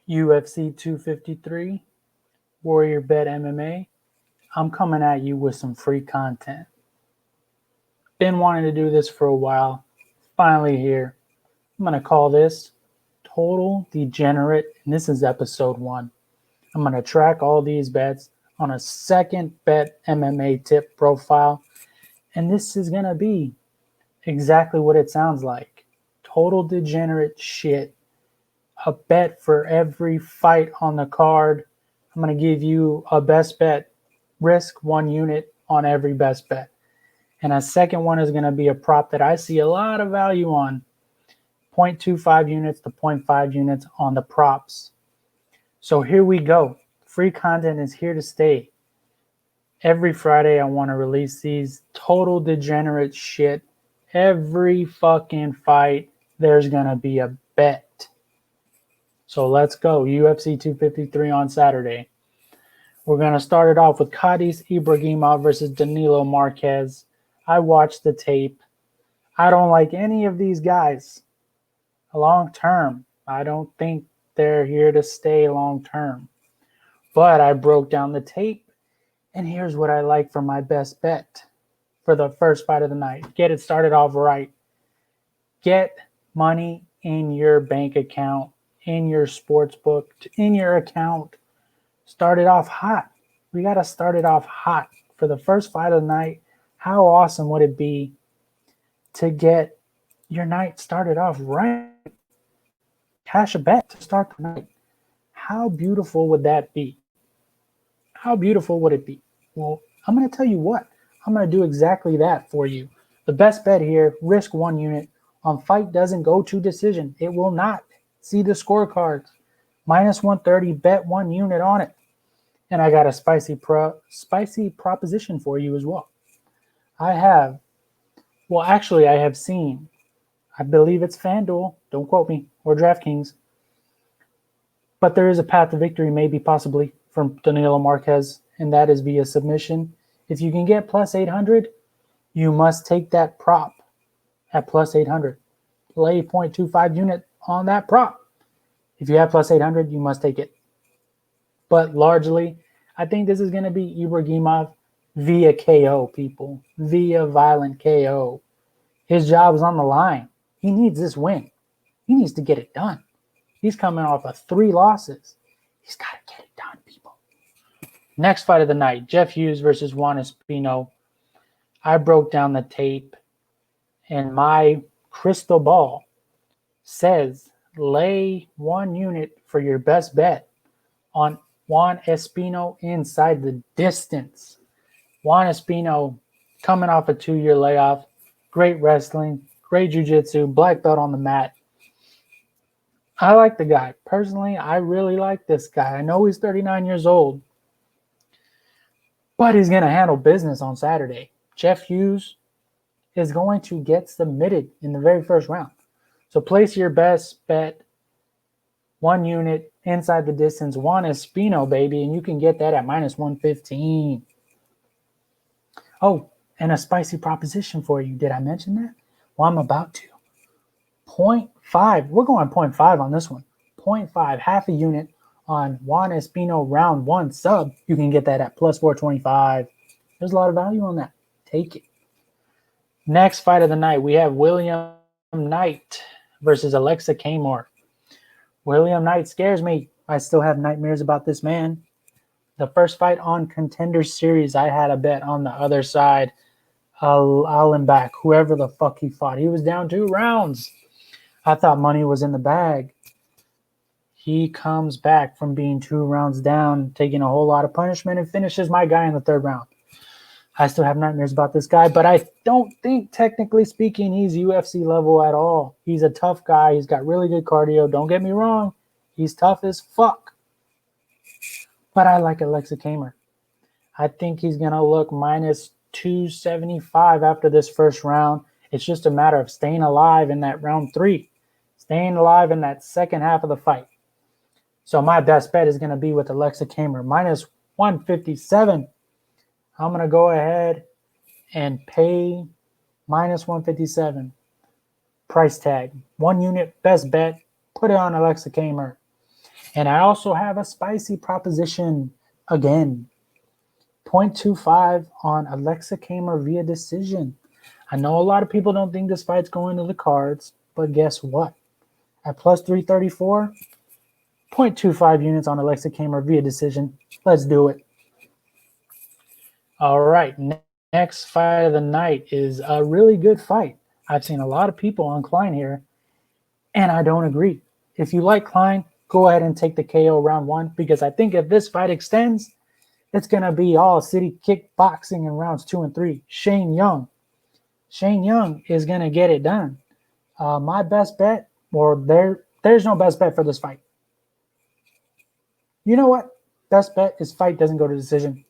UFC 253, Warrior Bet MMA. I'm coming at you with some free content. Been wanting to do this for a while. Finally here. I'm going to call this Total Degenerate, and this is episode 1. I'm going to track all these bets on a second bet MMA tip profile, and this is going to be exactly what it sounds like. Total degenerate shit. A bet for every fight on the card. I'm going to give you a best bet, risk 1 unit on every best bet. And a second one is going to be a prop that I see a lot of value on, 0.25 units to 0.5 units on the props. So here we go. Free content is here to stay. Every Friday, I want to release these total degenerate shit. Every fucking fight, there's going to be a bet. So let's go. UFC 253 on Saturday. We're going to start it off with Khadis Ibragimov versus Danilo Marquez. I watched the tape. I don't like any of these guys long term. I don't think they're here to stay long term. But I broke down the tape, and here's what I like for my best bet for the first fight of the night. Get it started off right. Get money in your bank account, in your sports book, in your account. Start it off hot. We got to start it off hot for the first fight of the night. How awesome would it be to get your night started off right? Cash a bet to start the night. How beautiful would that be? How beautiful would it be? Well, I'm going to tell you what. I'm going to do exactly that for you. The best bet here, risk 1 unit on fight doesn't go to decision. It will not. See the scorecards. Minus 130, bet 1 unit on it. And I got a spicy proposition for you as well. I have seen, I believe it's FanDuel, don't quote me, or DraftKings, but there is a path to victory, maybe possibly, from Danilo Marquez, and that is via submission. If you can get plus 800, you must take that prop at plus 800. Lay 0.25 unit on that prop. If you have plus 800, you must take it. But largely, I think this is going to be Ibragimov via KO, people. Via violent KO. His job is on the line. He needs this win. He needs to get it done. He's coming off of 3 losses. He's got to get it done, people. Next fight of the night, Jeff Hughes versus Juan Espino. I broke down the tape, and my crystal ball says lay 1 unit for your best bet on Juan Espino inside the distance. Juan Espino coming off a 2-year layoff. Great wrestling, great jiu-jitsu, black belt on the mat. I like the guy. Personally, I really like this guy. I know he's 39 years old, but he's going to handle business on Saturday. Jeff Hughes is going to get submitted in the very first round. So place your best bet, 1 unit inside the distance, Juan Espino, baby, and you can get that at minus 115. Oh, and a spicy proposition for you. Did I mention that? Well, I'm about to. 0.5. We're going 0.5 on this one. 0.5, half a unit on Juan Espino round 1 sub. You can get that at plus 425. There's a lot of value on that. Take it. Next fight of the night, we have William Knight versus Alexa Kamor. William Knight scares me. I still have nightmares about this man. The first fight on Contender Series, I had a bet on the other side. Allenbach, whoever the fuck he fought. He was down 2 rounds. I thought money was in the bag. He comes back from being 2 rounds down, taking a whole lot of punishment, and finishes my guy in the 3rd round. I still have nightmares about this guy, but I don't think, technically speaking, he's UFC level at all. He's a tough guy. He's got really good cardio. Don't get me wrong. He's tough as fuck. But I like Alexa Kamor. I think he's going to look minus 275 after this first round. It's just a matter of staying alive in that round 3. Staying alive in that second half of the fight. So my best bet is going to be with Alexa Kamor. Minus 157. I'm going to go ahead and pay minus 157. Price tag. 1 unit, best bet. Put it on Alexa Kamor. And I also have a spicy proposition again. 0.25 on Alexa Kamer via decision. I know a lot of people don't think this fight's going to the cards, but guess what? At plus 334, 0.25 units on Alexa Kamer via decision. Let's do it. All right, next fight of the night is a really good fight. I've seen a lot of people on Klein here, and I don't agree. If you like Klein, go ahead and take the KO round 1, because I think if this fight extends, it's going to be all city kickboxing in rounds 2 and 3. Shane Young is going to get it done. My best bet, or there's no best bet for this fight. You know what? Best bet is fight doesn't go to decision.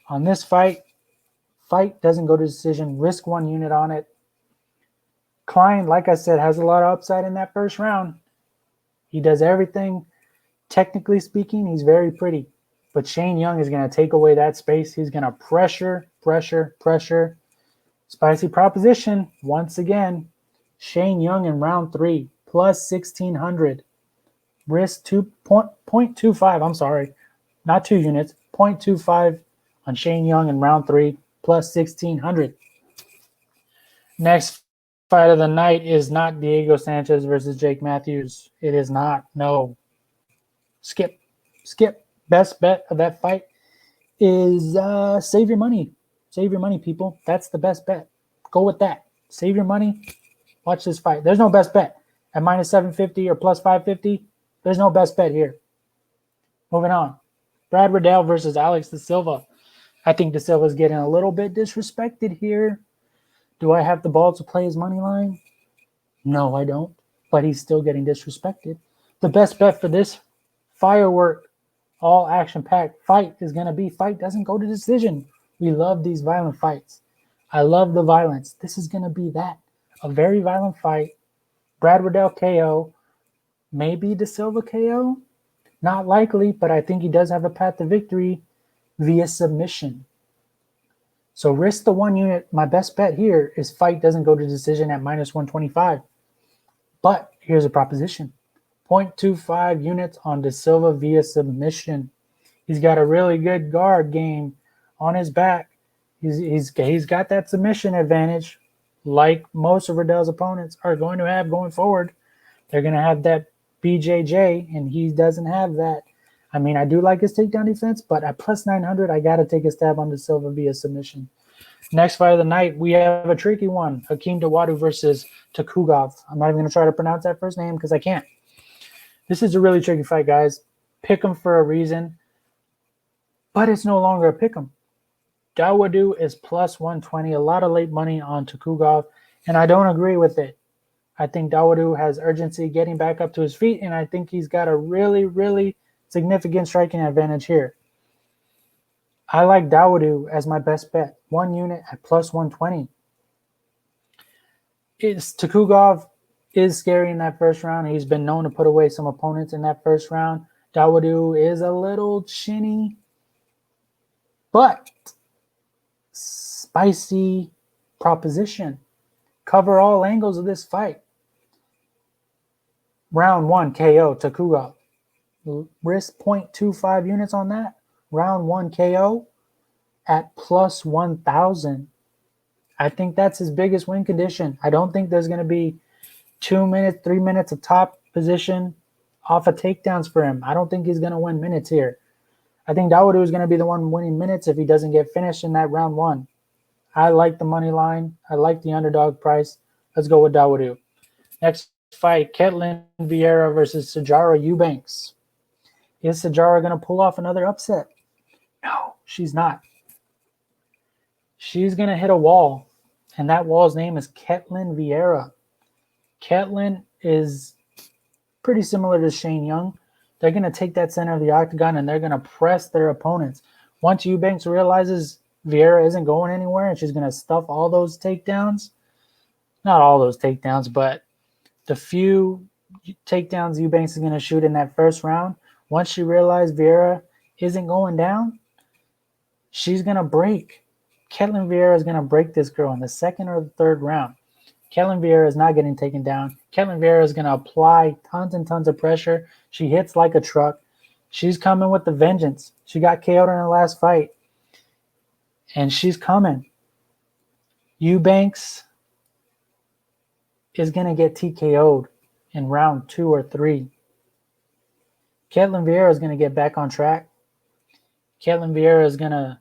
On this fight doesn't go to decision. Risk 1 unit on it. Klein, like I said, has a lot of upside in that first round. He does everything. Technically speaking, he's very pretty. But Shane Young is going to take away that space. He's going to pressure. Spicy proposition, once again. Shane Young in round 3, plus 1,600. Risk 0.25, I'm sorry. Not 2 units. 0.25 on Shane Young in round 3, plus 1,600. Next fight of the night is not Diego Sanchez versus Jake Matthews. It is not. No. Skip. Best bet of that fight is save your money. Save your money, people. That's the best bet. Go with that. Save your money. Watch this fight. There's no best bet. At minus 750 or plus 550, there's no best bet here. Moving on. Brad Riddell versus Alex De Silva. I think De Silva's getting a little bit disrespected here. Do I have the balls to play his money line? No, I don't. But he's still getting disrespected. The best bet for this firework, all action-packed fight is going to be fight doesn't go to decision. We love these violent fights. I love the violence. This is going to be that. A very violent fight. Brad Riddell KO. Maybe De Silva KO. Not likely, but I think he does have a path to victory via submission. So risk the 1 unit. My best bet here is fight doesn't go to decision at minus 125. But here's a proposition. 0.25 units on De Silva via submission. He's got a really good guard game on his back. He's got that submission advantage, like most of Riddell's opponents are going to have going forward. They're going to have that BJJ, and he doesn't have that. I mean, I do like his takedown defense, but at plus 900, I got to take a stab on De Silva via submission. Next fight of the night, we have a tricky one. Hakeem Dawodu versus Takugov. I'm not even going to try to pronounce that first name because I can't. This is a really tricky fight, guys. Pick 'em for a reason, but it's no longer a pick 'em. Dawodu is plus 120, a lot of late money on Takugov, and I don't agree with it. I think Dawodu has urgency getting back up to his feet, and I think he's got a really, really significant striking advantage here. I like Dawodu as my best bet. 1 unit at plus 120. Takugov is scary in that first round. He's been known to put away some opponents in that first round. Dawodu is a little chinny, but spicy proposition. Cover all angles of this fight. Round 1 KO Takugov. Risk 0.25 units on that. Round 1 KO at plus 1,000. I think that's his biggest win condition. I don't think there's going to be 2 minutes, 3 minutes of top position off of takedowns for him. I don't think he's going to win minutes here. I think Dawodu is going to be the one winning minutes if he doesn't get finished in that round 1. I like the money line. I like the underdog price. Let's go with Dawodu. Next fight, Ketlin Vieira versus Sijara Eubanks. Is Sijara going to pull off another upset? No, she's not. She's going to hit a wall, and that wall's name is Ketlin Vieira. Ketlin is pretty similar to Shane Young. They're going to take that center of the octagon, and they're going to press their opponents. Once Eubanks realizes Vieira isn't going anywhere and she's going to stuff all those takedowns, not all those takedowns, but the few takedowns Eubanks is going to shoot in that first round, once she realizes Vieira isn't going down, she's going to break. Ketlin Vieira is going to break this girl in the second or the third round. Ketlen Vieira is not getting taken down. Ketlen Vieira is going to apply tons and tons of pressure. She hits like a truck. She's coming with the vengeance. She got KO'd in her last fight. And she's coming. Eubanks is going to get TKO'd in round 2 or 3. Ketlen Vieira is going to get back on track. Ketlen Vieira is going to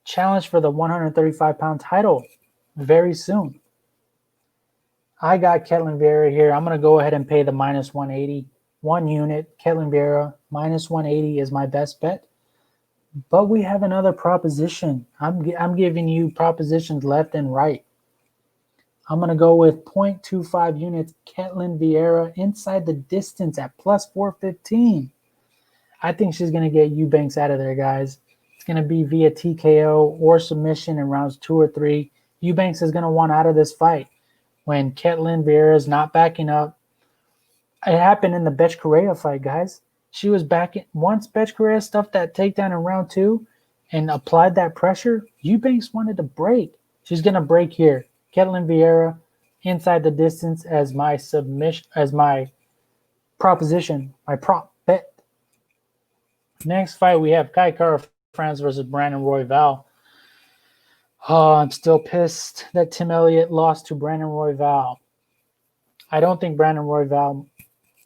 challenge for the 135-pound title very soon. I got Ketlen Vieira here. I'm going to go ahead and pay the minus 180. 1 unit, Ketlen Vieira, minus 180 is my best bet. But we have another proposition. I'm giving you propositions left and right. I'm going to go with 0.25 units, Ketlen Vieira, inside the distance at plus 415. I think she's going to get Eubanks out of there, guys. It's going to be via TKO or submission in rounds 2 or 3. Eubanks is going to want out of this fight when Ketlen Vieira is not backing up. It happened in the Betch Correa fight, guys. She was backing. Once Betch Correa stuffed that takedown in round 2 and applied that pressure, Eubanks wanted to break. She's going to break here. Ketlen Vieira inside the distance as my submission, as my proposition, my prop bet. Next fight, we have Kai Kara France versus Brandon Royval. Oh, I'm still pissed that Tim Elliott lost to Brandon Royval. I don't think Brandon Royval,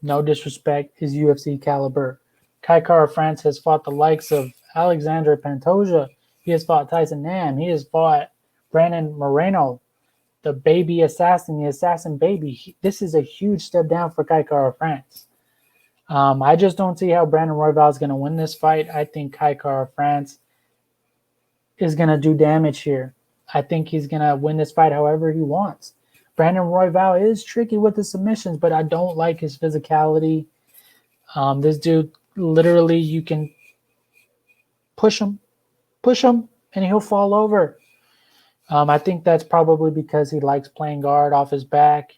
no disrespect, is UFC caliber. Kai Kara France has fought the likes of Alexandre Pantoja. He has fought Tyson Nam. He has fought Brandon Moreno, the baby assassin, the assassin baby. This is a huge step down for Kai Kara France. I just don't see how Brandon Royval is going to win this fight. I think Kai Kara France is going to do damage here. I think he's going to win this fight however he wants. Brandon Royval is tricky with the submissions, but I don't like his physicality. This dude, literally, you can push him, and he'll fall over. I think that's probably because he likes playing guard off his back.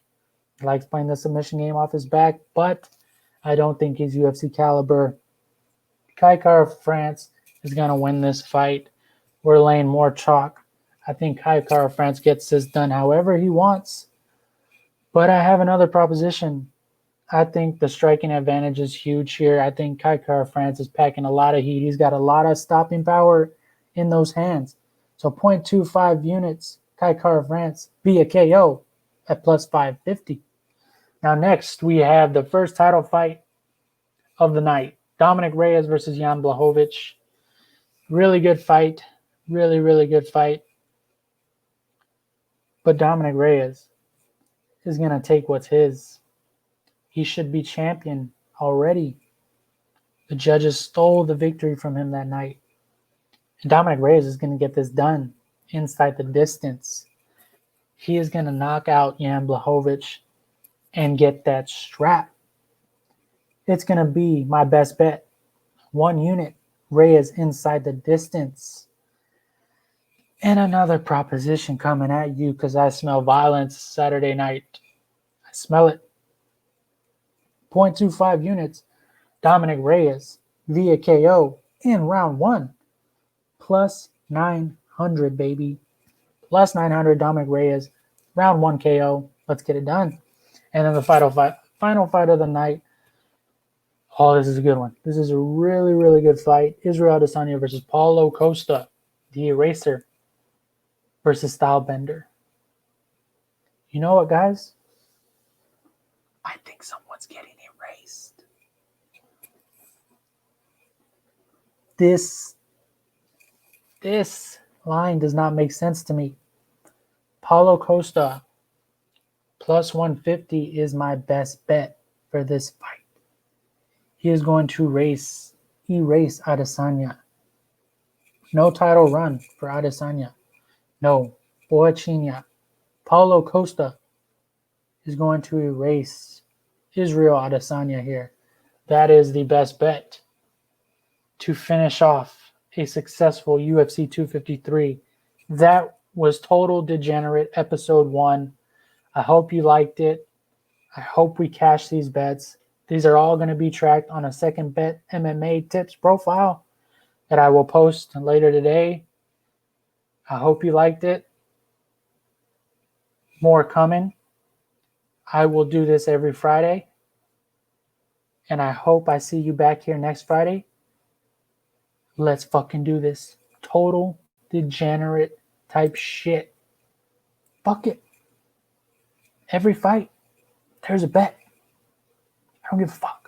He likes playing the submission game off his back, but I don't think he's UFC caliber. Kai Kara France is going to win this fight. We're laying more chalk. I think Kai Kara France gets this done however he wants. But I have another proposition. I think the striking advantage is huge here. I think Kai Kara France is packing a lot of heat. He's got a lot of stopping power in those hands. So 0.25 units, Kai Kara France via KO at plus 550. Now next, we have the first title fight of the night. Dominic Reyes versus Jan Blachowicz. Really good fight. Really, really good fight. But Dominic Reyes is going to take what's his. He should be champion already. The judges stole the victory from him that night. And Dominic Reyes is going to get this done inside the distance. He is going to knock out Jan Blachowicz and get that strap. It's going to be my best bet. 1 unit, Reyes inside the distance. And another proposition coming at you because I smell violence Saturday night. I smell it. 0.25 units, Dominic Reyes via KO in round 1. Plus 900, baby. Plus 900, Dominic Reyes. Round 1 KO. Let's get it done. And then the final fight of the night. Oh, this is a good one. This is a really, really good fight. Israel Adesanya versus Paulo Costa, the Eraser, versus Stylebender. You know what, guys? I think someone's getting erased. This line does not make sense to me. Paulo Costa plus 150 is my best bet for this fight. He is going to erase Adesanya. No title run for Adesanya. No. Boachinia. Paulo Costa is going to erase Israel Adesanya here. That is the best bet to finish off a successful UFC 253. That was Total Degenerate Episode 1. I hope you liked it. I hope we cash these bets. These are all going to be tracked on a Second Bet MMA tips profile that I will post later today. I hope you liked it. More coming. I will do this every Friday. And I hope I see you back here next Friday. Let's fucking do this. Total degenerate type shit. Fuck it. Every fight, there's a bet. I don't give a fuck.